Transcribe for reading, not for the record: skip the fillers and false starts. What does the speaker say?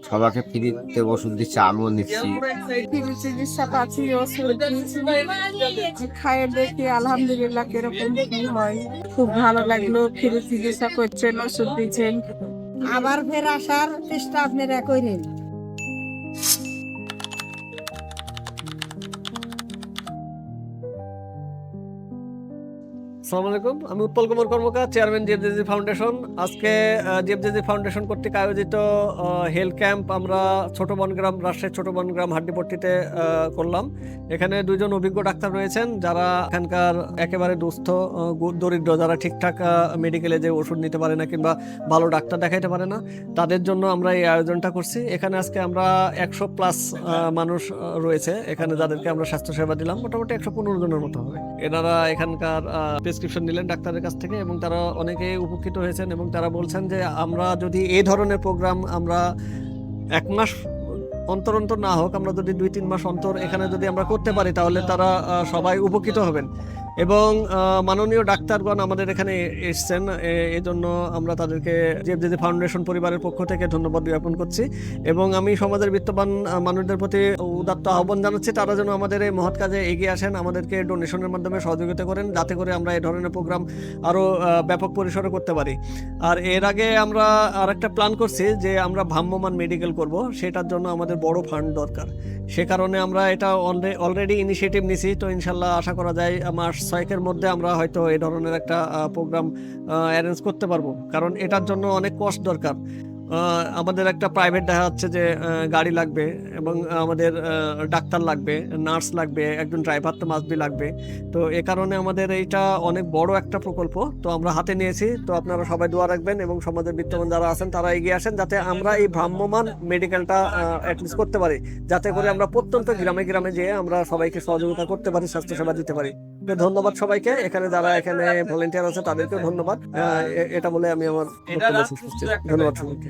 সবাইকে ফ্রিতে ওষুধ দিচ্ছে, আমিও নিচ্ছি। ফ্রি চিকিৎসা পাচ্ছি, ওষুধ নিচ্ছি। খায়ে দেখি আলহামদুলিল্লাহ কিরকম কি হয়। খুব ভালো লাগলো, ফ্রি চিকিৎসা করছেন, ওষুধ দিচ্ছেন। আবার ফের আসার চেষ্টা আপনারা করেন। আসসালামু আলাইকুম, আমি উৎপল কুমার কর্মকার, চেয়ারম্যান জিএফজেজি ফাউন্ডেশন। আজকে জিএফজেজি ফাউন্ডেশন কর্তৃক আয়োজিত হেলথ ক্যাম্প আমরা ছোট বনগ্রাম, রাজশাহীর ছোট বনগ্রাম হাড্ডিপট্টিতে করলাম। এখানে দুইজন অভিজ্ঞ ডাক্তার রয়েছেন যারা এখানকার একেবারে দুস্থ দরিদ্র, যারা ঠিকঠাক মেডিকেলে যে ওষুধ নিতে পারে না কিংবা ভালো ডাক্তার দেখাইতে পারে না, তাদের জন্য আমরা এই আয়োজনটা করছি। এখানে আজকে আমরা 100+ মানুষ রয়েছে এখানে, যাদেরকে আমরা স্বাস্থ্যসেবা দিলাম। মোটামুটি 115 জনের মতো হবে। এনারা এখানকার প্রেসক্রিপশন নিলেন ডাক্তারের কাছ থেকে এবং তারা অনেকে উপকৃত হয়েছেন এবং তারা বলছেন যে আমরা যদি এই ধরনের প্রোগ্রাম আমরা 1 মাস অন্তর অন্তর না হোক, আমরা যদি 2-3 মাস অন্তর এখানে যদি আমরা করতে পারি, তাহলে তারা সবাই উপকৃত হবেন। এবং মাননীয় ডাক্তারগণ আমাদের এখানে এসছেন, এজন্য আমরা তাদেরকে জিএফজেজি ফাউন্ডেশন পরিবারের পক্ষ থেকে ধন্যবাদ জ্ঞাপন করছি। এবং আমি সমাজের বিত্তবান মানুষদের প্রতি উদাত্ত আহ্বান জানাচ্ছি, তারা যেন আমাদের এই মহৎ কাজে এগিয়ে আসেন, আমাদেরকে ডোনেশনের মাধ্যমে সহযোগিতা করেন, যাতে করে আমরা এই ধরনের প্রোগ্রাম আরও ব্যাপক পরিসরে করতে পারি। আর এর আগে আমরা আরেকটা প্ল্যান করছি যে আমরা ভ্রাম্যমাণ মেডিকেল করব, সেটার জন্য আমাদের বড় ফান্ড দরকার। সে কারণে আমরা এটা অলরেডি ইনিশিয়েটিভ নিছি। তো ইনশাল্লাহ আশা করা যায় মাস 6 মধ্যে আমরা হয়তো এই ধরনের একটা প্রোগ্রাম অ্যারেঞ্জ করতে পারবো, কারণ এটার জন্য অনেক কষ্ট দরকার। আমাদের একটা প্রাইভেট দেখা যাচ্ছে যে গাড়ি লাগবে এবং আমাদের ডাক্তার লাগবে, নার্স লাগবে, একজন ড্রাইভার তো মাস্ট বি লাগবে। তো এ কারণে আমাদের এইটা অনেক বড় একটা প্রকল্প তো আমরা হাতে নিয়েছি। তো আপনারা সবাই দোয়া রাখবেন এবং সমাজের বিত্তবান যারা আছেন তারা এগিয়ে আসেন, যাতে আমরা এই ভ্রাম্যমাণ মেডিকেলটা অ্যাটলিস্ট করতে পারি, যাতে করে আমরা প্রত্যন্ত গ্রামে গ্রামে যেয়ে আমরা সবাইকে সহযোগিতা করতে পারি, স্বাস্থ্যসেবা দিতে পারি। ধন্যবাদ সবাইকে, এখানে যারা এখানে ভলেন্টিয়ার আছে তাদেরকেও ধন্যবাদ। এটা বলে আমি আমার বক্তব্য শেষ করছি। ধন্যবাদ সবাইকে।